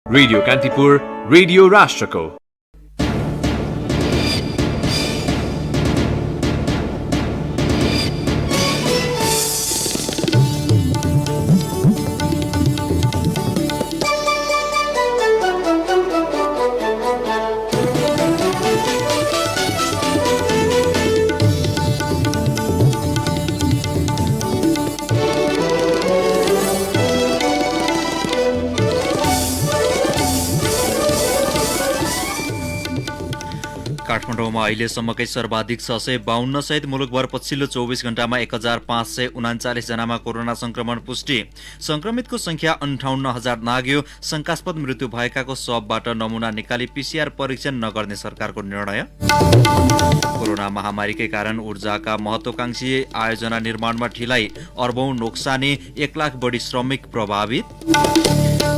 Radio Kantipur, radio राष्ट्रको। काठमाडौँमा अहिलेसम्मकै सर्वाधिक 652 सहित मुलुकभर पछिल्लो 24 घण्टामा 1539 जनामा कोरोना संक्रमण पुष्टि। संक्रमितको संख्या 58,000 नाग्यो। शंकास्पद मृत्यु भएकाको शवबाट नमुना निकाली पीसीआर परीक्षण नगर्ने सरकारको निर्णय। कोरोना महामारीकै कारण ऊर्जाका महत्वाकांक्षी आयोजना निर्माणमा ढिलाइ, अर्बौं नोक्सानी, 1 लाख बढी श्रमिक प्रभावित।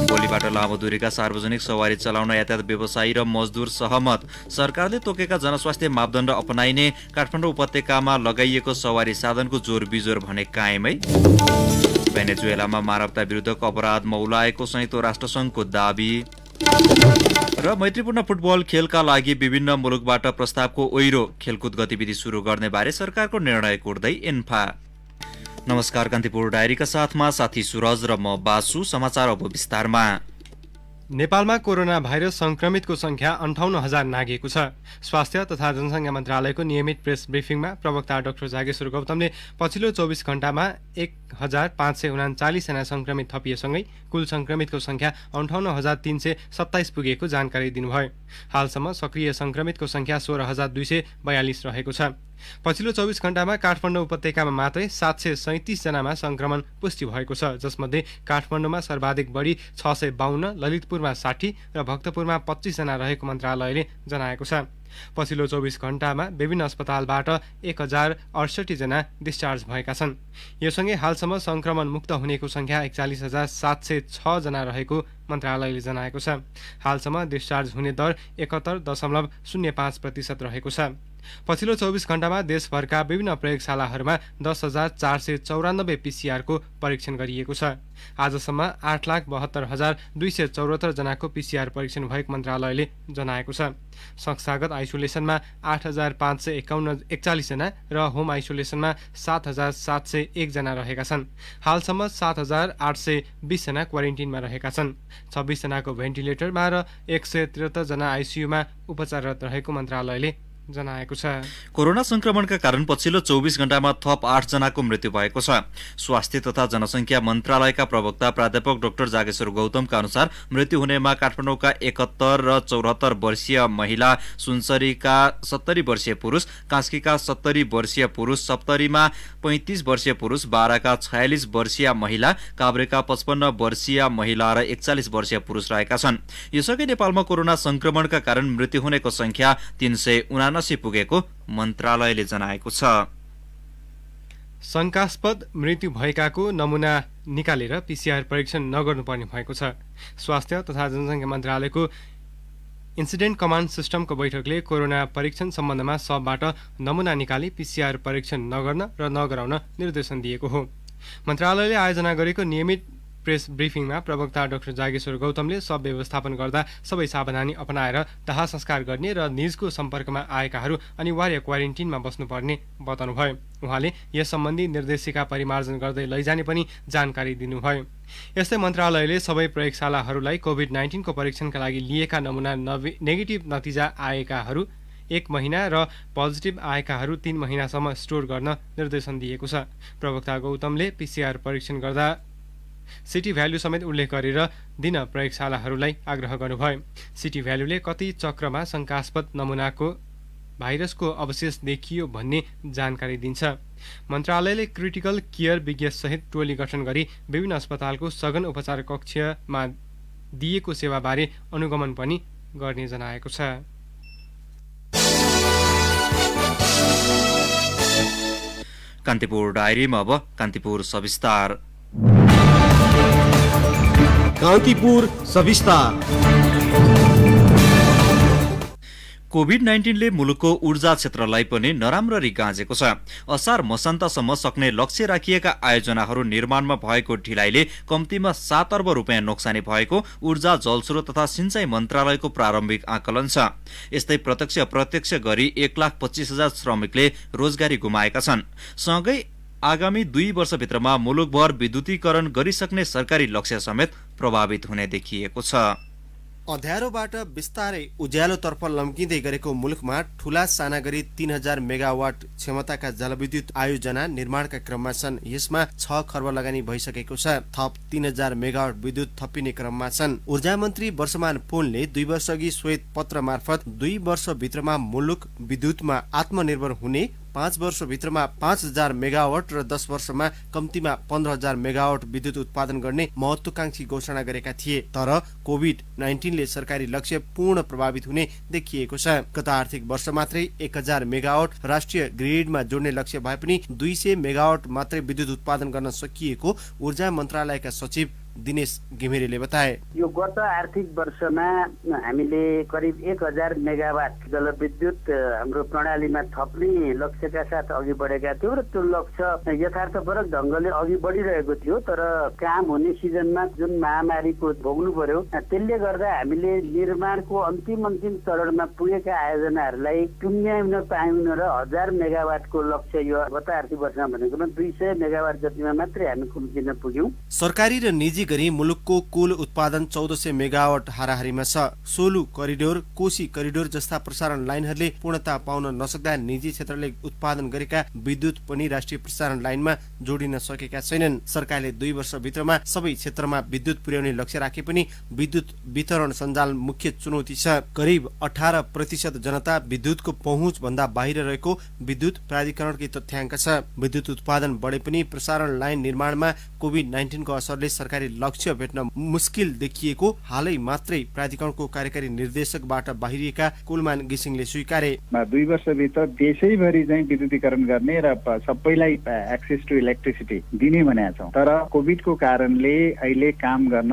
भोलिबाट लामो दूरीका सार्वजनिक सवारी चलाउन यातायात व्यवसायी र मजदुर सहमत। सरकारले तोकेका जनस्वास्थ्य मापदण्ड अपनाइने। काठमाडौँ उपत्यकामा लगाइएको सवारी साधनको जोर बिजोर भने कायमै। भेनेजुएलामा मानवता विरुद्धको अपराध मौलाएको संयुक्त राष्ट्रसङ्घको दाबी। र मैत्रीपूर्ण फुटबल खेलका लागि विभिन्न मुलुकबाट प्रस्तावको ओइरो। खेलकुद गतिविधि सुरु गर्ने बारे सरकारको निर्णय कोर्दै इन्फा। नमस्कार, कान्तिपुर डायरीका साथमा साथी सुरज र म बासु। समाचार अब विस्तारमा। नेपालमा कोरोना भाइरस संक्रमितको संख्या 58,000 नाघेको छ। स्वास्थ्य तथा जनसङ्ख्या मन्त्रालयको नियमित प्रेस ब्रिफिङमा प्रवक्ता डाक्टर जागेश्वर गौतमले पछिल्लो 24 घण्टामा 1,539 जना संक्रमित थपिएसँगै कुल संक्रमितको संख्या 58,327 पुगेको जानकारी दिनुभयो। हालसम्म सक्रिय संक्रमितको संख्या 16,242 रहेको छ। पछिल्लो 24 घण्टामा काठमाडौँ उपत्यकामा मात्रै 737 जनामा संक्रमण पुष्टि भएको छ, जसमध्ये काठमाडौँमा सर्वाधिक बढी 652, ललितपुरमा 60 र भक्तपुरमा 25 जना रहेको मन्त्रालयले जनाएको छ। पछिल्लो 24 घण्टामा विभिन्न अस्पतालबाट 1,068 जना डिस्चार्ज भएका छन्। यो सँगै हालसम्म संक्रमण मुक्त हुनेको संख्या 41,706 जना रहेको मन्त्रालयले जनाएको छ। हालसम्म डिस्चार्ज हुने दर 71.05% रहेको छ। पछिल्लो 24 घण्टामा देशभरका विभिन्न प्रयोगशालाहरूमा 10,494 पीसीआरको परीक्षण गरिएको छ। आजसम्म 8,72,274 जनाको पीसीआर परीक्षण भएको मन्त्रालयले जनाएको छ। संस्थागत आइसोलेसनमा 8,541 जना र होम आइसोलेसनमा 7,701 जना रहेका छन्। हालसम्म 7,820 जना क्वारेन्टिनमा रहेका छन्। 26 जनाको भेन्टिलेटरमा र 173 जना आइसियुमा उपचाररत रहेको मन्त्रालयले जनाएको छ। कोरोना संक्रमणका कारण पछिल्लो 24 घण्टामा थप 8 जनाको मृत्यु भएको छ। स्वास्थ्य तथा जनसङ्ख्या मन्त्रालयका प्रवक्ता प्राध्यापक डाक्टर जागेश्वर गौतमका अनुसार मृत्यु हुनेमा काठमाडौँका 71 र 74 वर्षीय महिला, सुनसरीका 70 वर्षीय पुरुष, कास्कीका 70 वर्षीय पुरुष, सप्तरीमा 35 वर्षीय पुरुष, बाराका 46 वर्षीय महिला, काभ्रेका 55 वर्षीय महिला र 41 वर्षीय पुरुष रहेका छन्। यसअघि नेपालमा कोरोना संक्रमणका कारण मृत्यु हुनेको संख्या 379 पुगेको मन्त्रालयले जनाएको छ। शंकास्पद मृत्यु भएकाको नमुना निकालेर पीसीआर परीक्षण नगर्नुपर्ने भएको छ। स्वास्थ्य तथा जनसङ्ख्या मन्त्रालयको इन्सिडेन्ट कमान्ड सिस्टमको बैठकले कोरोना परीक्षण सम्बन्धमा सबबाट नमुना निकाली पीसीआर परीक्षण नगर्न र नगराउन निर्देशन दिएको हो। मन्त्रालयले आयोजना गरेको नियमित प्रेस ब्रिफिङमा प्रवक्ता डाक्टर जागेश्वर गौतमले सब व्यवस्थापन गर्दा सबै सावधानी अपनाएर दाह संस्कार गर्ने र निजको सम्पर्कमा आएकाहरू अनिवार्य क्वारेन्टिनमा बस्नुपर्ने बताउनुभयो। उहाँले यस सम्बन्धी निर्देशिका परिमार्जन गर्दै लैजाने पनि जानकारी दिनुभयो। यस्तै मन्त्रालयले सबै प्रयोगशालाहरूलाई कोभिड-19 को परीक्षणका लागि लिएका नमुना नेगेटिभ नतिजा आएकाहरू 1 महिना र पोजिटिभ आएकाहरू 3 महिनासम्म स्टोर गर्न निर्देशन दिएको छ। प्रवक्ता गौतमले पीसीआर परीक्षण गर्दा सिटी भ्यालु समेत उल्लेख गरेर दिन प्रयोगशालाहरूलाई आग्रह गर्नुभयो। सिटी भ्यालुले कति चक्रमा शंकास्पद नमुनाको भाइरसको अवशेष देखियो भन्ने जानकारी दिन्छ। मन्त्रालयले क्रिटिकल केयर विज्ञसहित टोली गठन गरी विभिन्न अस्पतालको सघन उपचार कक्षमा दिएको सेवाबारे अनुगमन पनि गर्ने जनाएको छ। कान्तिपुर डायरीमा अब कान्तिपुर सविस्तार। कान्तिपुर सविस्तार। कोभिड-19ले मुलुकको ऊर्जा क्षेत्रलाई पनि नराम्ररी गाँजेको छ। असार मसान्तसम्म सक्ने लक्ष्य राखिएका आयोजनाहरू निर्माणमा भएको ढिलाइले कम्तीमा 7 अर्ब रुपियाँ नोक्सानी भएको ऊर्जा जलस्रोत तथा सिंचाई मन्त्रालयको प्रारम्भिक आकलन छ। यस्तै प्रत्यक्ष अप्रत्यक्ष गरी 1,25,000 श्रमिकले रोजगारी गुमाएका छन्। सँगै आगामी 2 वर्षभित्रमा मुलुकभर विद्युतीकरण गरिसक्ने सरकारी लक्ष्य समेत प्रभावित हुने देखिएको छ। अँध्यारोबाट बिस्तारै उज्यालोतर्फ लम्किँदै गरेको मुलुकमा ठूला साना गरी 3000 मेगावाट क्षमताका जलविद्युत आयोजना निर्माणका क्रममा छन्। यसमा 6 खर्ब लगानी भइसकेको छ। थप 3000 मेगावाट विद्युत थपिने क्रममा छन्। ऊर्जा मन्त्री वर्षमान पोलले 2 वर्षअघि श्वेत पत्र मार्फत 2 वर्षभित्रमा मुलुक विद्युतमा आत्मनिर्भर हुने, 5 वर्षभित्रमा 5000 मेगावाट र 10 वर्षमा कम्तीमा 15000 मेगावाट विद्युत उत्पादन गर्ने महत्वाकांक्षी घोषणा गरेका थिए। तर कोभिड-19ले सरकारी लक्ष्य पूर्ण प्रभावित हुने देखिएको छ। गत आर्थिक वर्ष मात्रै 1000 मेगावाट राष्ट्रिय ग्रिडमा जोड्ने लक्ष्य भए पनि 200 मेगावाट मात्रै विद्युत उत्पादन गर्न सकिएको ऊर्जा मन्त्रालयका सचिव दिनेश घिमिरेले बताए। यो गत आर्थिक वर्षमा हामीले करिब 1000 मेगावाट जलविद्युत हाम्रो प्रणालीमा थप्ने लक्ष्यका साथ अघि बढेका थियौँ र त्यो लक्ष्य यथार्थपरक ढङ्गले अघि बढिरहेको थियो। तर काम हुने सिजनमा जुन महामारीको भोग्नु पर्यो, त्यसले गर्दा हामीले निर्माणको अन्तिम चरणमा पुगेका आयोजनाहरूलाई टुङ्ग्याउन पाउन र 1000 मेगावाटको लक्ष्य यो गत आर्थिक वर्षमा भनेकोमा 200 मेगावाट जतिमा मात्रै हामी कुम्चिन पुग्यौँ। सरकारी र निजी गरी मुलुकको कुल उत्पादन 1400 मेगावाट हाराहारीमा छ। सोलु करिडोर, कोशी करिडोर जस्ता प्रसारण लाइनहरूले पूर्णता पाउन नसक्दा निजी क्षेत्रले उत्पादन गरेका विद्युत पनि राष्ट्रिय प्रसारण लाइनमा जोडिन सकेका छैनन्। सरकारले 2 वर्षभित्रमा सबै क्षेत्रमा विद्युत पुर्याउने लक्ष्य राखे पनि विद्युत वितरण सञ्जाल मुख्य चुनौती छ। करिब 18% जनता विद्युतको पहुँच भन्दा बाहिर रहेको विद्युत प्राधिकरणकै तथ्याङ्क छ। विद्युत उत्पादन बढे पनि प्रसारण लाइन निर्माणमा कोभिड-19 को असरले सरकारी लक्ष्य भेट्न मुस्किल देखिएको हालै मात्रै प्राधिकरणको कार्यकारी निर्देशकबाट बाहिरिएका कुलमान घिसिङले स्वीकारे। 2 वर्षभित्र देशैभरि चाहिँ विद्युतीकरण गर्ने र सबैलाई एक्सेस टु इलेक्ट्रिसिटी दिने भनेका छौँ। तर कोभिडको कारणले अहिले काम गर्न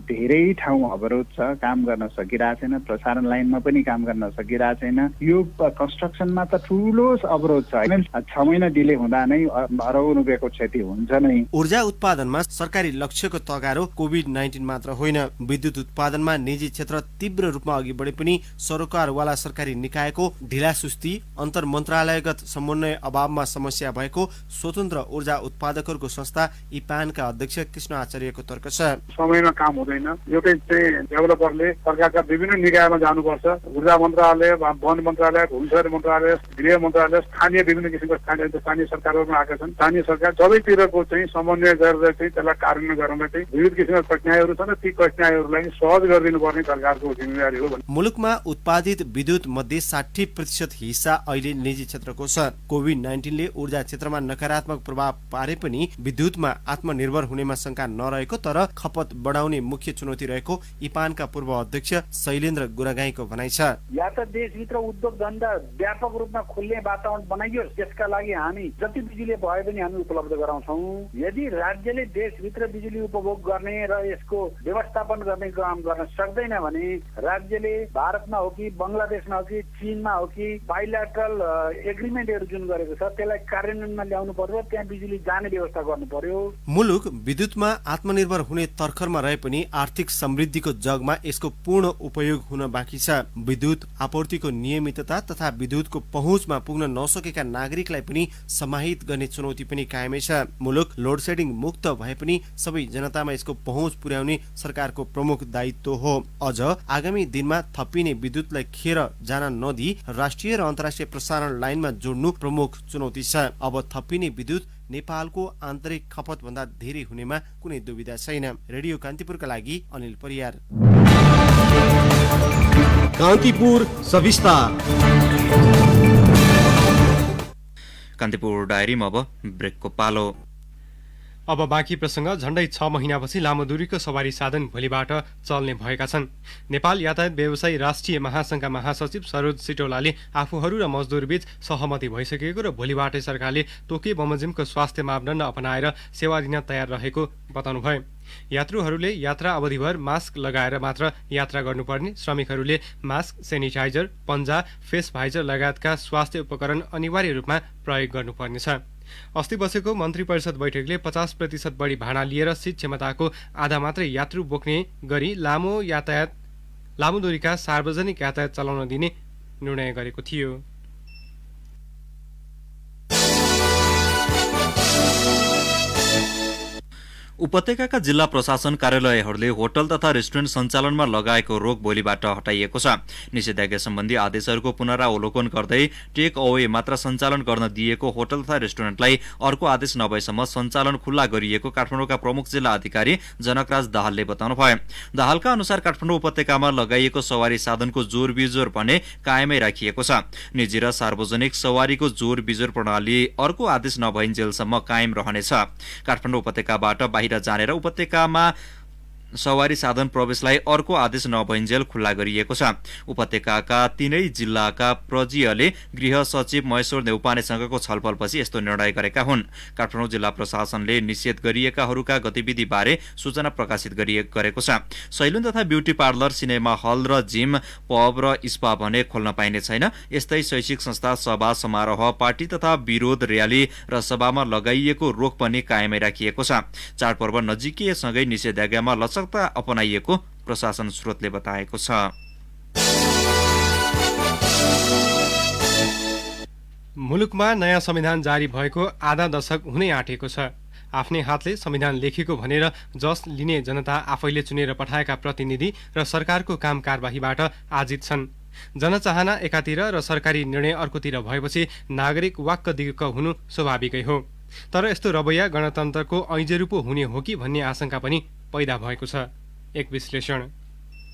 धेरै ठाउँ अवरोध छ, काम गर्न सकिरहेको छैन। प्रसारण लाइनमा पनि काम गर्न सकिरहेको छैन। यो कन्स्ट्रक्सनमा त ठुलो अवरोध छ। 6 महिना डिले हुँदा नै अरबौं रुपियाँको क्षति हुन्छ नै। ऊर्जा उत्पादनमा सरकारी लक्ष्यको तगारो कोभिड-19 मात्र होइन। विद्युत उत्पादनमा निजी क्षेत्र तीव्र रूपमा अघि बढे पनि सरोकारवाला सरकारी निकायको ढिलासुस्ती, अन्तर मन्त्रालयगत समन्वय अभावमा समस्या भएको स्वतन्त्र ऊर्जा उत्पादकहरूको संस्था इपानका अध्यक्ष कृष्ण आचार्यको तर्क छ। समयमा काम हुँदैन। एउटै चाहिँ डेभलपरले सरकारका विभिन्न निकायमा जानुपर्छ। ऊर्जा मन्त्रालय, वन मन्त्रालय, भूमि शहरी मन्त्रालय, गृह मन्त्रालय, स्थानीय विभिन्न किसिमका स्थानीय सरकारहरूमा आएका छन्। स्थानीय सरकार सबैतिरको चाहिँ समन्वय गरेर चाहिँ त्यसलाई कार्यान्वयन गर्न चाहिँ विविध किसिमका कठिनाइहरू छन्। ती कठिनाइहरूलाई सहज गरिदिनु पर्ने सरकारको जिम्मेवारी हो। मुलुकमा उत्पादित विद्युत मध्ये 60% हिस्सा अहिले निजी क्षेत्रको छ। कोभिड-19ले ऊर्जा क्षेत्रमा नकारात्मक प्रभाव पारे पनि विद्युतमा आत्मनिर्भर हुनेमा शंका नरहेको तर खपत बढाउने मुख्य चुनौती रहेको इपानका पूर्व अध्यक्ष शैलेन्द्र गुरागाईको भनाइ छ। या त देशभित्र उद्योग धन्दा व्यापक रूपमा खुल्ने वातावरण बनाइयोस्, त्यसका लागि हामी जति बिजुली भए पनि हामी उपलब्ध गराउँछौँ। यदि राज्यले देशभित्र बिजुली उपभोग गर्ने र यसको व्यवस्थापन गर्ने काम गर्न सक्दैन भने राज्यले भारतमा हो कि बंगलादेशमा हो कि चीनमा हो कि बाइलेटरल एग्रिमेन्टहरू जुन गरेको छ त्यसलाई कार्यान्वयनमा ल्याउनु पर्यो। त्यहाँ बिजुली जाने व्यवस्था गर्नु पर्यो। मुलुक विद्युतमा आत्मनिर्भर हुने तर्खरमा रहे पनि आर्थिक समृद्धिको जगमा यसको पूर्ण उपयोग हुन बाँकी छ। विद्युत आपूर्तिको नियमितता तथा विद्युतको पहुँचमा पुग्न नसकेका नागरिकलाई पनि समाहित गर्ने चुनौती पनि कायमै छ। मुलुक लोड सेडिङ मुक्त भए पनि सबै जनतामा यसको पहुँच पुर्याउने सरकारको प्रमुख दायित्व हो। अझ आगामी दिनमा थपिने विद्युतलाई खेर जान नदिई राष्ट्रिय र अन्तर्राष्ट्रिय प्रसारण लाइनमा जोड्नु प्रमुख चुनौती छ। अब थपिने विद्युत नेपालको आन्तरिक खपत भन्दा धेरै हुनेमा कुनै दुविधा छैन। रेडियो कान्तिपुरका लागि अनिल परियार। कान्तिपुर सविस्तार। कान्तिपुर डायरीमा अब ब्रेकको पालो। अब बाँकी प्रसङ्ग। झण्डै 6 महिनापछि लामो दूरीको सवारी साधन भोलिबाट चल्ने भएका छन्। नेपाल यातायात व्यवसायी राष्ट्रिय महासंघका महासचिव सरोज सिटौलाले आफूहरू र मजदुरबीच सहमति भइसकेको र भोलिबाटै सरकारले तोके बमोजिमको स्वास्थ्य मापदण्ड अपनाएर सेवा दिन तयार रहेको बताउनुभयो। यात्रुहरूले यात्रा अवधिभर मास्क लगाएर मात्र यात्रा गर्नुपर्ने, श्रमिकहरूले मास्क, सेनिटाइजर, पन्जा, फेस भाइजर लगायतका स्वास्थ्य उपकरण अनिवार्य रूपमा प्रयोग गर्नुपर्नेछ। अस्ति बसेको मन्त्री परिषद बैठकले 50% बढी भाडा लिएर सीट क्षमताको आधा मात्रै यात्रु बोक्ने गरी लामो दूरीका सार्वजनिक यातायात चलाउन दिने निर्णय गरेको थियो। उपत्यकाका जिल्ला प्रशासन कार्यालयहरूले होटल तथा रेस्टुरेन्ट सञ्चालनमा लगाएको रोक भोलिबाट हटाइएको छ। निषेधाज्ञा सम्बन्धी आदेशहरूको पुनरावलोकन गर्दै टेक अवे मात्र सञ्चालन गर्न दिएको होटल तथा रेस्टुरेन्टलाई अर्को आदेश नभएसम्म सञ्चालन खुल्ला गरिएको काठमाडौँका प्रमुख जिल्ला अधिकारी जनकराज दाहालले बताउनुभयो। दाहालका अनुसार काठमाडौँ उपत्यकामा लगाइएको सवारी साधनको जोर बिजोर भने कायमै राखिएको छ। निजी र सार्वजनिक सवारीको जोर बिजोर प्रणाली अर्को आदेश नभइन्जेलसम्म कायम रहनेछ। काठमाडौँ उपत्यकाबाट जाने र उपत्यकामा सवारी साधन प्रवेशलाई अर्को आदेश नभइन्जेल खुल्ला गरिएको छ। उपत्यकाका तीनै जिल्लाका प्रजीयले गृह सचिव महेश्वर नेउपानेसँगको छलफलपछि यस्तो निर्णय गरेका हुन्। काठमाडौँ जिल्ला प्रशासनले निषेध गरिएकाहरूका गतिविधिबारे सूचना प्रकाशित गरेको छ। सैलुन तथा ब्युटी पार्लर, सिनेमा हल र जिम, पब र स्पा भने खोल्न पाइने छैन। यस्तै शैक्षिक संस्था, सभा समारोह, पार्टी तथा विरोध र्याली र सभामा लगाइएको रोक पनि कायमै राखिएको छ। चाडपर्व नजिकिएसँगै निषेधाज्ञामा लचकता अपनाइएको प्रशासन स्रोतले बताएको छ। मुलुकमा नयाँ संविधान जारी भएको आधा दशक हुनै आँटेको छ। आफ्नै हातले संविधान लेखेको भनेर जस लिने जनता आफैले चुनेर पठाएका प्रतिनिधि र सरकारको काम कारबाहीबाट आजित छन्। जनचाहना एकातिर र सरकारी निर्णय अर्कोतिर भएपछि नागरिक वाक्क दिक्क हुनु स्वाभाविकै हो। तर यस्तो रवैया गणतन्त्रको ऐजेरू पो हुने हो कि भन्ने आशंका पनि पैदा भएको छ। एक विश्लेषण।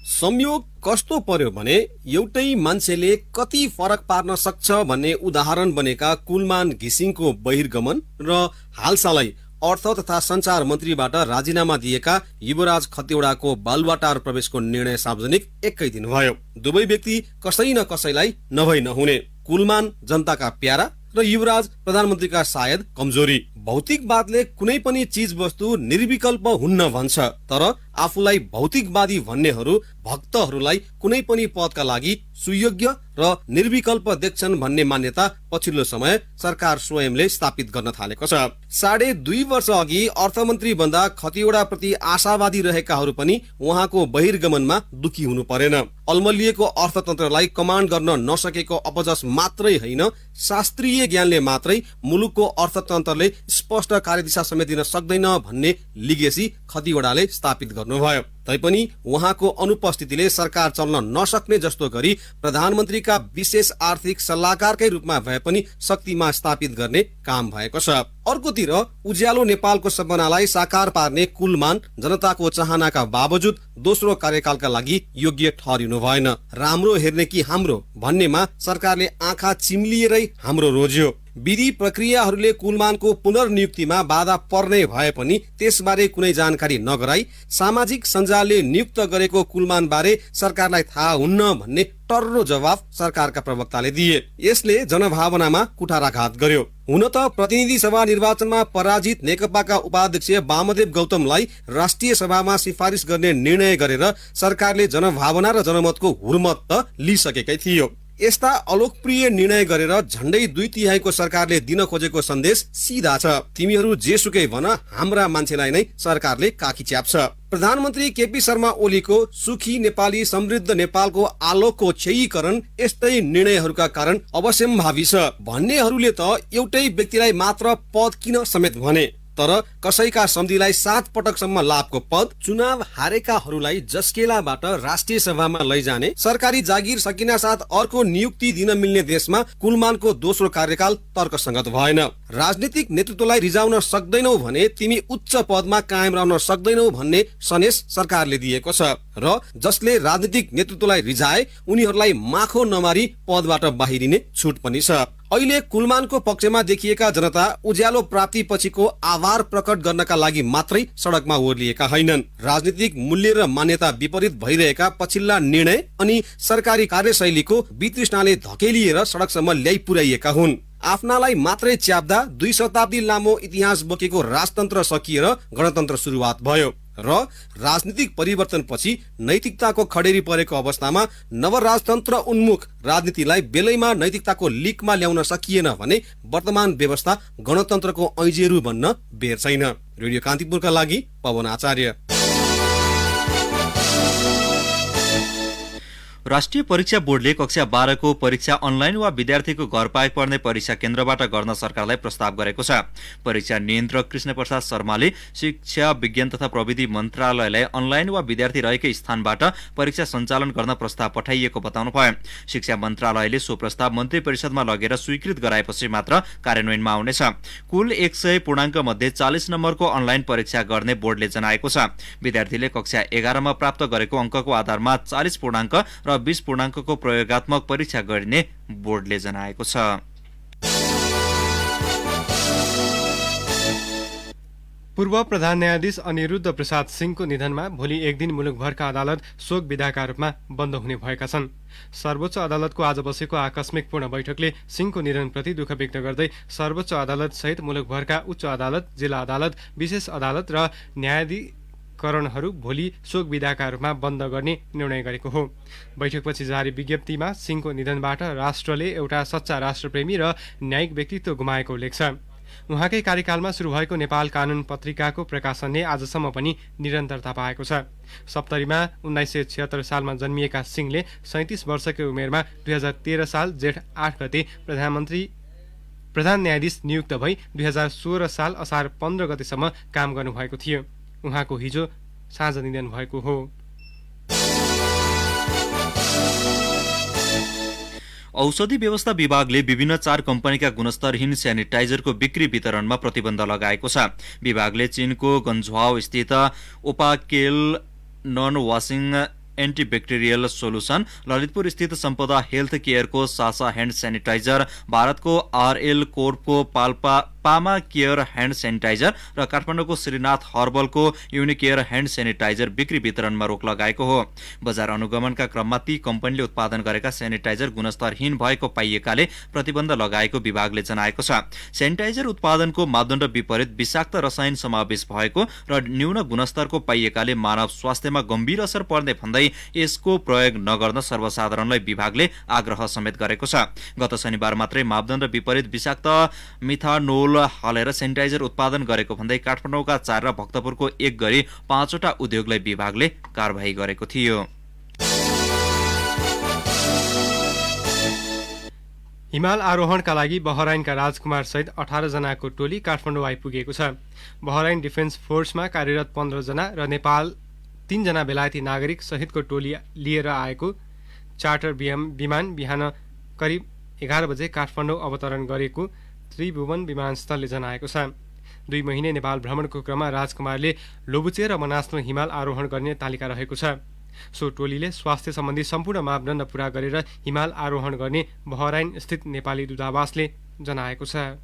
संयोग कस्तो पर्यो भने एउटै मान्छेले कति फरक पार्न सक्छ भन्ने उदाहरण बनेका कुलमान घिसिङको बहिर्गमन र हालसालै अर्थ तथा संचार मन्त्रीबाट राजीनामा दिएका युवराज खतिवड़ाको बालुवाटार प्रवेशको निर्णय सार्वजनिक एकै दिन भयो। दुवै व्यक्ति कसै न कसैलाई नभई नहुने, कुलमान जनताका प्यारा र युवराज प्रधानमन्त्रीका सायद कमजोरी। भौतिकवादले कुनै पनि चीज वस्तु निर्विकल्प हुन्न भन्छ, तर आफूलाई भौतिकवादी भन्नेहरू भक्तहरूलाई कुनै पनि पदका लागि सुयोग्य र निर्विकल्प देख्छन् भन्ने मान्यता पछिल्लो समय सरकार स्वयंले स्थापित गर्न थालेको छ। 2.5 वर्ष अघि अर्थमन्त्री बन्दा खतिवड़ा प्रति आशावादी रहेकाहरू पनि उहाँको बहिर्गमनमा दुखी हुनु परेन। अल्मलिएको अर्थतन्त्रलाई कमान्ड गर्न नसकेको अपजस मात्रै होइन, शास्त्रीय ज्ञानले मात्रै मुलुकको अर्थतन्त्रले स्पष्ट कार्यदिशा समेत दिन सक्दैन भन्ने लिगेसी खतिवड़ाले स्थापित गर्नुभयो। तैपनि उहाँको अनुपस्थितिले सरकार चल्न नसक्ने जस्तो गरी प्रधानमन्त्रीका विशेष आर्थिक सल्लाहकारकै रूपमा भए पनि शक्तिमा स्थापित गर्ने काम भएको छ। अर्कोतिर उज्यालो नेपालको सपनालाई साकार पार्ने कुलमान जनताको चाहनाका बावजुद दोस्रो कार्यकालका लागि योग्य ठहरिनु भएन। राम्रो हेर्ने कि हाम्रो भन्नेमा सरकारले आँखा चिम्लिएरै हाम्रो रोज्यो। विधि प्रक्रियाहरूले कुलमानको पुनर्नियुक्तिमा बाधा पर्ने भए पनि त्यसबारे कुनै जानकारी नगराई सामाजिक सञ्जालले नियुक्त गरेको कुलमान बारे सरकारलाई थाहा हुन्न भन्ने टर्रो जवाफ सरकारका प्रवक्ताले दिए। यसले जनभावनामा कुठाराघात गर्यो। हुन त प्रतिनिधि सभा निर्वाचनमा पराजित नेकपाका उपाध्यक्ष वामदेव गौतमलाई राष्ट्रिय सभामा सिफारिस गर्ने निर्णय गरेर सरकारले जनभावना र जनमतको हुर्मत त लिइसकेकै थियो। यस्ता अलोकप्रिय निर्णय गरेर झण्डै 2/3 सरकारले दिन खोजेको सन्देश सिधा छ, तिमीहरू जेसुकै भन, हाम्रा मान्छेलाई नै सरकारले काखी च्याप्छ। प्रधानमन्त्री केपी शर्मा ओलीको सुखी नेपाली समृद्ध नेपालको आलोकको क्षयीकरण यस्तै निर्णयहरूका कारण अवश्यम्भावी छ। भन्नेहरूले त एउटै व्यक्तिलाई मात्र पद किन समेत भने, तर कसैका सम्धिलाई 7 पटकसम्म लाभको पद, चुनाव हारेकाहरूलाई जस्केलाबाट राष्ट्रिय सभामा लैजाने, सरकारी जागिर सकिना साथ अर्को नियुक्ति दिन मिल्ने देशमा कुलमानको दोस्रो कार्यकाल तर्कसंगत भएन। राजनीतिक नेतृत्वलाई रिजाउन सक्दैनौ भने तिमी उच्च पदमा कायम रहन सक्दैनौ भन्ने सन्देश सरकारले दिएको छ र जसले राजनीतिक नेतृत्वलाई रिजाए उनीहरूलाई माखो नमारी पदबाट बाहिरिने छुट पनि छ। अहिले कुलमानको पक्षमा देखिएका जनता उज्यालो प्राप्ति पछिको आभार प्रकट गर्नका लागि मात्रै सडकमा ओर्लिएका हैनन्। राजनीतिक मूल्य र मान्यता विपरीत भइरहेका पछिल्ला निर्णय अनि सरकारी कार्यशैलीको वितृष्णाले धकेलिएर सडकसम्म ल्याइ पुर्याइएका हुन्। आफ्नालाई मात्रै च्याप्दा 2 शताब्दी लामो इतिहास बोकेको राजतन्त्र सकिएर गणतन्त्र सुरुवात भयो। र राजनीतिक परिवर्तनपछि नैतिकताको खडेरी परेको अवस्थामा नवराजतन्त्र उन्मुख राजनीतिलाई बेलैमा नैतिकताको लिकमा ल्याउन सकिएन भने वर्तमान व्यवस्था गणतन्त्रको ऐजेरू बन्न बेर छैन। रेडियो कान्तिपुरका लागि पवन आचार्य। राष्ट्रिय परीक्षा बोर्डले कक्षा 12 को परीक्षा अनलाइन वा विद्यार्थीको घर पर्ने परीक्षा केन्द्रबाट गर्न सरकारलाई प्रस्ताव गरेको छ। परीक्षा नियन्त्रक कृष्ण प्रसाद शर्माले शिक्षा विज्ञान तथा प्रविधि मन्त्रालयलाई अनलाइन वा विद्यार्थी रहेकै स्थानबाट परीक्षा सञ्चालन गर्न प्रस्ताव पठाइएको बताउनुभयो। शिक्षा मन्त्रालयले सो प्रस्ताव मन्त्री परिषदमा लगेर स्वीकृत गराएपछि मात्र कार्यान्वयनमा आउनेछ। कुल 100 पूर्णाङ्क मध्ये 40 नम्बरको अनलाइन परीक्षा गर्ने बोर्डले जनाएको छ। विद्यार्थीले कक्षा 11 मा प्राप्त गरेको अङ्कको आधारमा 40 पूर्णाङ्क र 20 पूर्णाङ्कको प्रयोगात्मक परीक्षा गरिने बोर्डले जनाएको छ। पूर्व प्रधान न्यायाधीश अनिरुद्ध प्रसाद सिंहको निधनमा भोलि एक दिन मुलुकभरका अदालत शोक विधाका रूपमा बन्द हुने भएका छन्। सर्वोच्च अदालतको आज बसेको आकस्मिक पूर्ण बैठकले सिंहको निधनप्रति दुःख व्यक्त गर्दै सर्वोच्च अदालत सहित मुलुकभरका उच्च अदालत, जिल्ला अदालत, विशेष अदालत र न्यायाधिकरणहरू भोलि शोक विधाका रूपमा बन्द गर्ने निर्णय गरेको हो। बैठकपछि जारी विज्ञप्तिमा सिंहको निधनबाट राष्ट्रले एउटा सच्चा राष्ट्रप्रेमी र न्यायिक व्यक्तित्व गुमाएको उल्लेख छ। उहाँकै कार्यकालमा सुरु भएको नेपाल कानून पत्रिकाको प्रकाशनले आजसम्म पनि निरन्तरता पाएको छ। सप्तरीमा 1976 सालमा जन्मिएका सिंहले 37 वर्षकै उमेरमा 2013 साल जेठ 8 गते प्रधान न्यायाधीश नियुक्त भई 2016 साल असार 15 गतेसम्म काम गर्नुभएको थियो। उहाँको हिजो साँझ निधन भएको हो। औषधि व्यवस्था विभागले विभिन्न 4 कम्पनीका गुणस्तरहीन सेनिटाइजरको बिक्री वितरणमा प्रतिबन्ध लगाएको छ। विभागले चीनको गन्झुआओ स्थित ओपाकेल non washing antibacterial solution, Lalitpur स्थित सम्पदा हेल्थ केयरको सासा ह्यान्ड सेनिटाइजर, भारतको आरएल कोर्पको पामा केयर ह्यान्ड सेनिटाइजर र काठमाडौँको श्रीनाथ हर्बलको युनिकेयर ह्यान्ड सेनिटाइजर बिक्री वितरणमा रोक लगाएको हो। बजार अनुगमनका क्रममा ती कम्पनीले उत्पादन गरेका सेनिटाइजर गुणस्तरहीन भएको पाइएकाले प्रतिबन्ध लगाएको विभागले जनाएको छ। सेनिटाइजर उत्पादनको मापदण्ड विपरीत विषाक्त रसायन समावेश भएको र न्यून गुणस्तरको पाइएकाले मानव स्वास्थ्यमा गम्भीर असर पर्ने भन्दै यसको प्रयोग नगर्न सर्वसाधारणलाई विभागले आग्रह समेत गरेको छ। गत शनिबार मात्रै मापदण्ड विपरीत विषाक्त मिथानोल हालेर सेनिटाइजर उत्पादन गरेको भन्दै काठमाडौँका 4 र भक्तपुरको 1 गरी 5 वटा उद्योगलाई विभागले कारबाही गरेको थियो। हिमाल आरोहणका लागि बहराइनका राजकुमार सहित 18 जनाको टोली काठमाडौँ आइपुगेको छ। बहराइन डिफेन्स फोर्समा कार्यरत 15 जना र नेपाल 3 जना बेलायती नागरिक सहितको टोली लिएर आएको चार्टर विमान बिहान करिब 11 बजे काठमाडौँ अवतरण गरेको त्रिभुवन विमानस्थलले जनाएको छ। 2 महिने नेपाल भ्रमणको क्रममा राजकुमारले लोबुचे र मनासनो हिमाल आरोहण गर्ने तालिका रहेको छ। सो टोलीले स्वास्थ्य सम्बन्धी सम्पूर्ण मापदण्ड पूरा गरेर हिमाल आरोहण गर्ने बहराइन स्थित नेपाली दूतावासले जनाएको छ।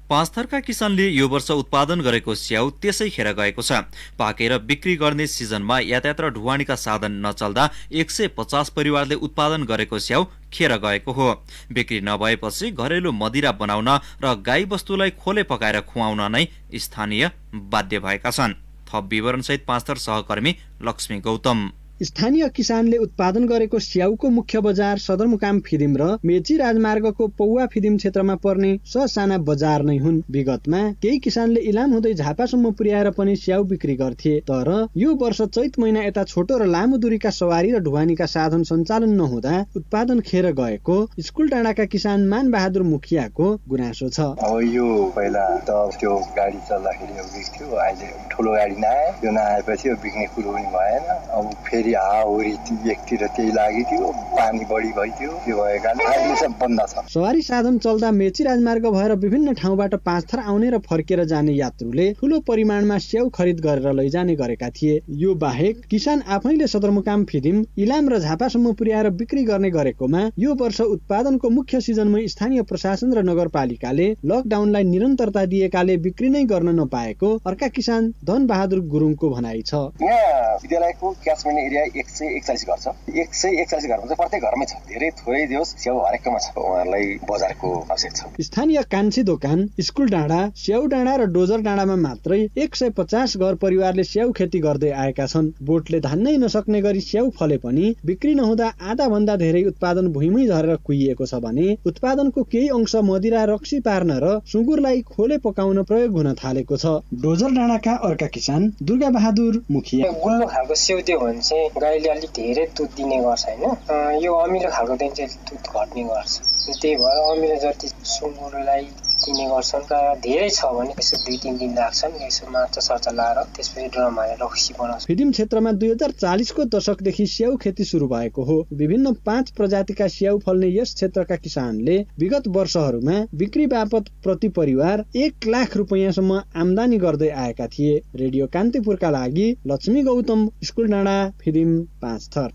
पाँचथरका किसानले यो वर्ष उत्पादन गरेको स्याउ त्यसैखेर गएको छ। पाकेर बिक्री गर्ने सिजनमा यातायात र ढुवानीका साधन नचल्दा 150 परिवारले उत्पादन गरेको स्याउ खेर गएको हो। बिक्री नभएपछि घरेलु मदिरा बनाउन र गाई बस्तुलाई खोले पकाएर खुवाउन नै स्थानीय बाध्य भएका छन्। थप विवरणसहित पाँचथर सहकर्मी लक्ष्मी गौतम। स्थानीय किसानले उत्पादन गरेको स्याउको मुख्य बजार सदरमुकाम फिदिम र मेची राजमार्गको पौवा फिदिम क्षेत्रमा पर्ने ससाना बजार नै हुन्। विगतमा केही किसानले इलाम हुँदै झापासम्म पुर्याएर पनि स्याउ बिक्री गर्थे, तर यो वर्ष चैत महिना यता छोटो र लामो दूरीका सवारी र ढुवानीका साधन सञ्चालन नहुँदा उत्पादन खेर गएको स्कुल डाँडाका किसान मान बहादुर मुखियाको गुनासो छ। अब यो पहिला त त्यो गाडी चल्दाखेरि बिक्थ्यो, अहिले ठुलो गाडी नआए, यो नआएपछि बिक्ने कुरो पनि भएन। अब फेरि हाउरी एकतिर त्यही लाग्यो, पानी बढी भइदियो, त्यो भएकाले अहिले चाहिँ बन्द छ। सवारी साधन चल्दा मेची राजमार्ग भएर विभिन्न ठाउँबाट पाँचथर आउने र फर्केर जाने यात्रुले ठूलो परिमाणमा स्याउ खरिद गरेर लैजाने गरेका थिए। यो बाहेक किसान आफैले सदरमुकाम फिदिम, इलाम र झापासम्म पुर्याएर बिक्री गर्ने गरेकोमा यो वर्ष उत्पादनको मुख्य सिजनमै स्थानीय प्रशासन र नगरपालिकाले लकडाउनलाई निरन्तरता दिएकाले बिक्री नै गर्न नपाएको अर्का किसान धन बहादुर गुरुङको भनाइ छ। यहाँ विद्यालयको क्याचमेन्ट एरिया 141 घर छ। 141 घरमा चाहिँ प्रत्येक घरमै छ। धेरै थोरै दियोस् स्याउ हरेकमा छ। उहाँहरूलाई बजारको आवश्यक छ। स्थानीय कान्छी दोकान, स्कुल डाँडा, स्याउ डाँडा र डोजर डाँडामा मात्रै 150 घर परिवारले स्याउ खेती गर्दै आएका छन्। बोटले धान्नै नसक्ने गरी स्याउ फले पनि बिक्री नहुँदा आधा भन्दा धेरै उत्पादन भुइँमै झरेर कुहिएको छ भने उत्पादनको केही अंश मदिरा रक्सी पार्न र सुँगुरलाई खोले पकाउन प्रयोग हुन थालेको छ। डोजर डाँडाका अर्का किसान दुर्गा बहादुर मुखिया, गुल्लो खालको स्याउ दियो भने चाहिँ गाईले अलिक धेरै दुध दिने गर्छ होइन। यो अमिलो खालको दिन चाहिँ दुध घट्ने गर्छ। त्यही भएर अमिलो जति सुँगुरलाई दिने गर्छन् र धेरै छ भने यसो 2-3 दिन लाग्छन्। यसो माछा सर्चा लाएर त्यसपछि ड्रम हालेर रक्सी बनाउँछ। फिदिम क्षेत्रमा 2040 को दशकदेखि स्याउ खेती सुरु भएको हो। विभिन्न 5 प्रजातिका स्याउ फल्ने यस क्षेत्रका किसानले विगत वर्षहरूमा बिक्री बापत प्रति परिवार 1 लाख रुपैयाँसम्म आमदानी गर्दै आएका थिए। रेडियो कान्तिपुरका लागि लक्ष्मी गौतम, स्कुल डाँडा, फिदिम 5 थर।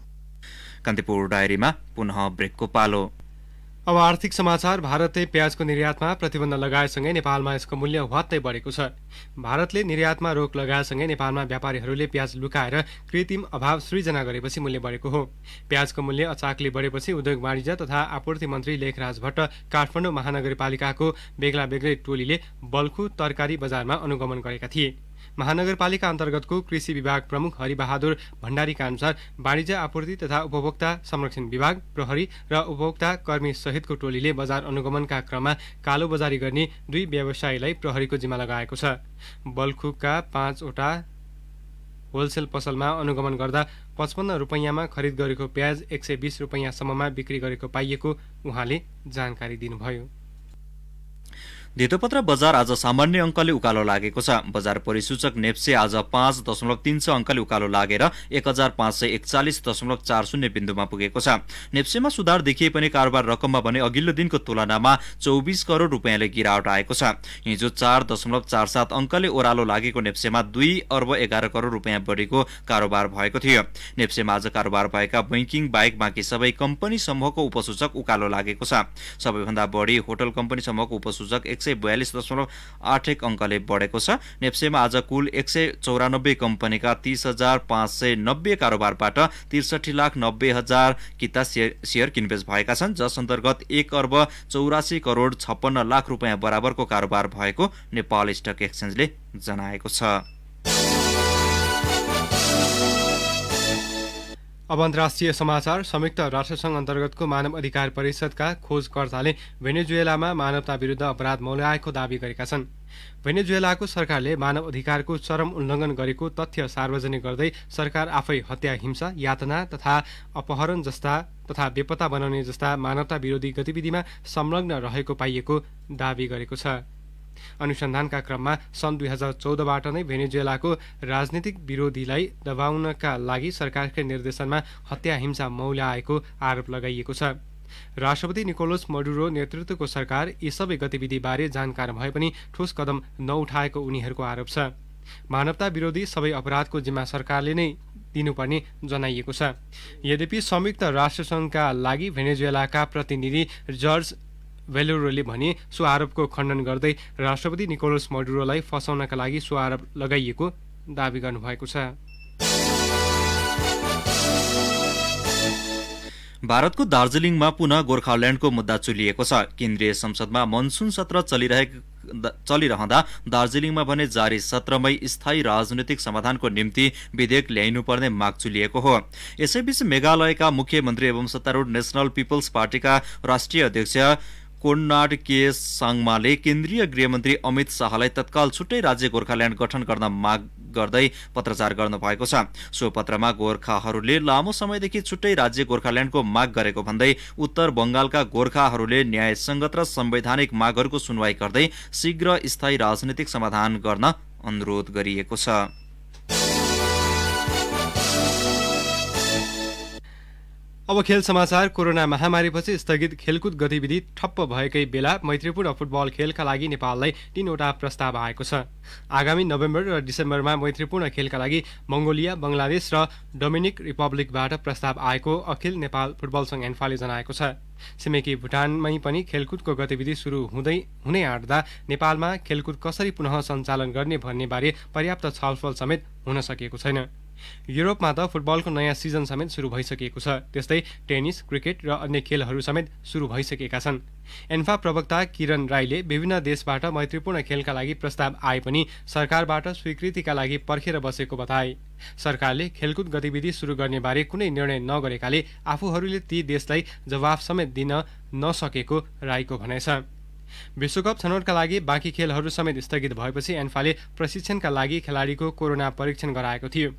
कान्तिपुर डायरीमा पुनः ब्रेकको पालो। अब आर्थिक समाचार। भारतले प्याजको निर्यातमा प्रतिबन्ध लगाएसँगै नेपालमा यसको मूल्य हवात्तै बढेको छ। भारतले निर्यातमा रोक लगाएसँगै नेपालमा व्यापारीहरूले प्याज लुकाएर कृत्रिम अभाव सृजना गरेपछि मूल्य बढेको हो। प्याजको मूल्य अचाकले बढेपछि उद्योग वाणिज्य तथा आपूर्ति मन्त्री लेखराज भट्ट काठमाडौँ महानगरपालिकाको बेग्ला बेग्लै टोलीले बल्खु तरकारी बजारमा अनुगमन गरेका थिए। महानगरपालिका अन्तर्गतको कृषि विभाग प्रमुख हरिबहादुर भण्डारीका अनुसार वाणिज्य आपूर्ति तथा उपभोक्ता संरक्षण विभाग, प्रहरी र उपभोक्ता कर्मी सहितको टोलीले बजार अनुगमनका क्रममा कालोबजारी गर्ने 2 व्यवसायीलाई प्रहरीको जिम्मा लगाएको छ। बल्खुका 5 वटा होलसेल पसलमा अनुगमन गर्दा 55 रुपैयाँमा खरिद गरेको प्याज 120 रुपैयाँसम्ममा बिक्री गरेको पाइएको उहाँले जानकारी दिनुभयो। धितोपत्र बजार आज सामान्य अङ्कले उकालो लागेको छ। बजार परिसूचक नेप्से आज 5.36 अङ्कले उकालो लागेर 1541.40 बिन्दुमा पुगेको छ। नेप्सेमा सुधार देखिए पनि कारोबार रकममा भने अघिल्लो दिनको तुलनामा 24 करोड रुपियाँले गिरावट आएको छ। हिजो 4.47 अङ्कले ओह्रालो लागेको नेप्सेमा 2 अर्ब 11 करोड रुपियाँ बढीको कारोबार भएको थियो। नेप्सेमा आज कारोबार भएका बैंकिङ बाहेक बाँकी सबै कम्पनी समूहको उपसूचक उकालो लागेको छ। सबैभन्दा बढी होटल कम्पनी समूहको उपसूचक 142.81 अङ्कले बढेको छ। नेप्सेमा आज कुल 194 कम्पनीका 30,590 कारोबारबाट 63,90,000 किता शेयर किनबेच भएका छन्, जस अन्तर्गत 1 अर्ब 84 करोड 56 लाख रुपियाँ बराबरको कारोबार भएको नेपाल स्टक एक्सचेन्जले जनाएको छ। अब अन्तर्राष्ट्रिय समाचार। संयुक्त राष्ट्रसङ्घ अन्तर्गतको मानव अधिकार परिषदका खोजकर्ताले भेनेजुएलामा मानवता विरुद्ध अपराध मौल्याएको दावी गरेका छन्। भेनेजुएलाको सरकारले मानव अधिकारको चरम उल्लङ्घन गरेको तथ्य सार्वजनिक गर्दै सरकार आफै हत्या, हिंसा, यातना तथा अपहरण जस्ता तथा बेपत्ता बनाउने जस्ता मानवता विरोधी गतिविधिमा संलग्न रहेको पाइएको दावी गरेको छ। अनुसन्धानका क्रममा सन् 2014बाट नै भेनेजुएलाको राजनीतिक विरोधीलाई दबाउनका लागि सरकारकै निर्देशनमा हत्या, हिंसा मौल्याएको आरोप लगाइएको छ। राष्ट्रपति निकोलस मडुरो नेतृत्वको सरकार यी सबै गतिविधिबारे जानकार भए पनि ठोस कदम नउठाएको उनीहरूको आरोप छ। मानवता विरोधी सबै अपराधको जिम्मा सरकारले नै दिनुपर्ने जनाइएको छ। यद्यपि संयुक्त राष्ट्रसङ्घका लागि भेनेजुएलाका प्रतिनिधि जर्ज भेलोरोले भने सो आरोपको खण्डन गर्दै राष्ट्रपति निकोलस मडुरोलाई फसाउनका लागि सो आरोप लगाइएको दावी गर्नुभएको छ। भारतको दार्जिलिङमा पुनः गोर्खाल्याण्डको मुद्दा चुलिएको छ। केन्द्रीय संसदमा मनसुन सत्र चलिरहँदा दार्जिलिङमा भने जारी सत्रमै स्थायी राजनैतिक समाधानको निम्ति विधेयक ल्याइनुपर्ने माग चुलिएको हो। यसैबीच मेघालयका मुख्यमन्त्री एवं सत्तारूढ नेशनल पिपल्स पार्टीका राष्ट्रिय अध्यक्ष कोनराड के साङमाले केन्द्रीय गृहमन्त्री अमित शाहलाई तत्काल छुट्टै राज्य गोर्खाल्याण्ड गठन गर्न माग गर्दै पत्रचार गर्नुभएको छ। सो पत्रमा गोर्खाहरूले लामो समयदेखि छुट्टै राज्य गोर्खाल्याण्डको माग गरेको भन्दै उत्तर बंगालका गोर्खाहरूले न्यायसङ्गत र संवैधानिक मागहरूको सुनवाई गर्दै शीघ्र स्थायी राजनैतिक समाधान गर्न अनुरोध गरिएको छ। अब खेल समाचार। कोरोना महामारीपछि स्थगित खेलकुद गतिविधि ठप्प भएकै बेला मैत्रीपूर्ण फुटबल खेलका लागि नेपाललाई 3 वटा प्रस्ताव आएको छ। आगामी नोभेम्बर र डिसेम्बरमा मैत्रीपूर्ण खेलका लागि मङ्गोलिया, बङ्गलादेश र डोमिनिक रिपब्लिकबाट प्रस्ताव आएको अखिल नेपाल फुटबल सङ्घ एन्फाले जनाएको छ। छिमेकी भुटानमै पनि खेलकुदको गतिविधि सुरु हुनै आँट्दा नेपालमा खेलकुद कसरी पुनः सञ्चालन गर्ने भन्ने बारे पर्याप्त छलफल समेत हुन सकेको छैन। युरोपमा त फुटबलको नयाँ सिजन समेत सुरु भइसकेको छ। त्यस्तै टेनिस, क्रिकेट र अन्य खेलहरू समेत सुरु भइसकेका छन्। एन्फा प्रवक्ता किरण राईले विभिन्न देशबाट मैत्रीपूर्ण खेलका लागि प्रस्ताव आए पनि सरकारबाट स्वीकृतिका लागि पर्खेर बसेको बताए। सरकारले खेलकुद गतिविधि सुरु गर्ने बारे कुनै निर्णय नगरेकाले आफूहरूले ती देशलाई जवाफ समेत दिन नसकेको राईको भनाइ छ। विश्वकप छनौटका लागि बाँकी खेलहरू समेत स्थगित भएपछि एन्फाले प्रशिक्षणका लागि खेलाडीको कोरोना परीक्षण गराएको थियो।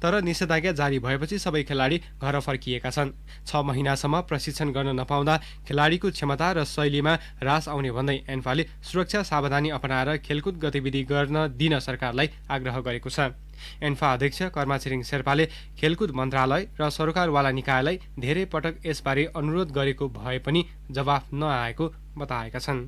तर निषेधाज्ञा जारी भएपछि सबै खेलाडी घर फर्किएका छन्। 6 महिनासम्म प्रशिक्षण गर्न नपाउँदा खेलाडीको क्षमता र शैलीमा ह्रास आउने भन्दै एन्फाले सुरक्षा सावधानी अपनाएर खेलकुद गतिविधि गर्न दिन सरकारलाई आग्रह गरेको छ। एन्फा अध्यक्ष कर्मा छिरिङ शेर्पाले खेलकुद मन्त्रालय र सरकारवाला निकायलाई धेरै पटक यसबारे अनुरोध गरेको भए पनि जवाफ नआएको बताएका छन्।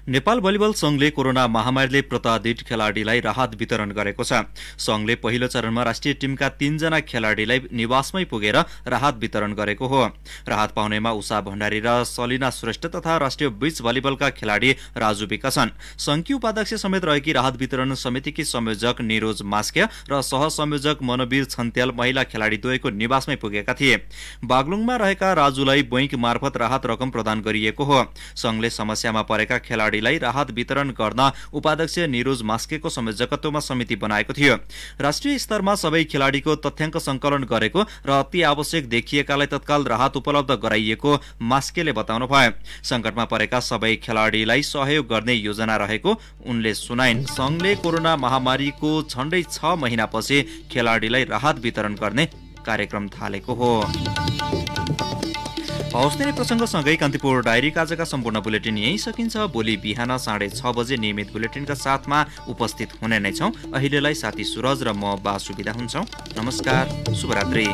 नेपाल भलिबल संघले कोरोना महामारीले प्रताडित खेलाडीलाई राहत वितरण गरेको छ। संघले पहिलो चरणमा राष्ट्रिय टिमका 3 जना खेलाडीलाई निवासमै पुगेर राहत वितरण गरेको हो। राहत पाउनेमा उषा भण्डारी र सलिना श्रेष्ठ तथा राष्ट्रिय बीच भलिबलका खेलाडी राजु विक छन्। संघकी उपाध्यक्ष समेत रहेकी राहत वितरण समितिकी संयोजक निरोज मास्के र सहसंयोजक मनवीर छन्त्याल महिला खेलाडी द्वयको निवासमै पुगेका थिए। बागलुङमा रहेका राजुलाई बैंक मार्फत राहत रकम प्रदान गरिएको हो। संघले समस्यामा परेका खेलाडी राहत वितरण गर्न उपाध्यक्ष निरोज मास्केको संयोजकत्वमा समिति बनाएको थियो। राष्ट्रिय स्तरमा सबै खेलाडीको तथ्याङ्क संकलन गरेको र अति आवश्यक देखिएकालाई तत्काल राहत उपलब्ध गराइएको मास्केले बताउनु भयो। संकटमा परेका सबै खेलाडीलाई सहयोग गर्ने योजना रहेको उनले सुनाइन्। संघले कोरोना महामारीको झण्डै 6 महिनापछि खेलाडीलाई राहत वितरण गर्ने कार्यक्रम थालेको हो। हवस् त प्रसङ्गसँगै कान्तिपुर डायरीका आजका सम्पूर्ण बुलेटिन यही सकिन्छ। भोलि बिहान 6:30 बजे नियमित बुलेटिनका साथमा उपस्थित हुने नै छौँ। अहिलेलाई साथी सुरज र म बासु बिदा हुन्छौँ। नमस्कार, शुभरात्रि।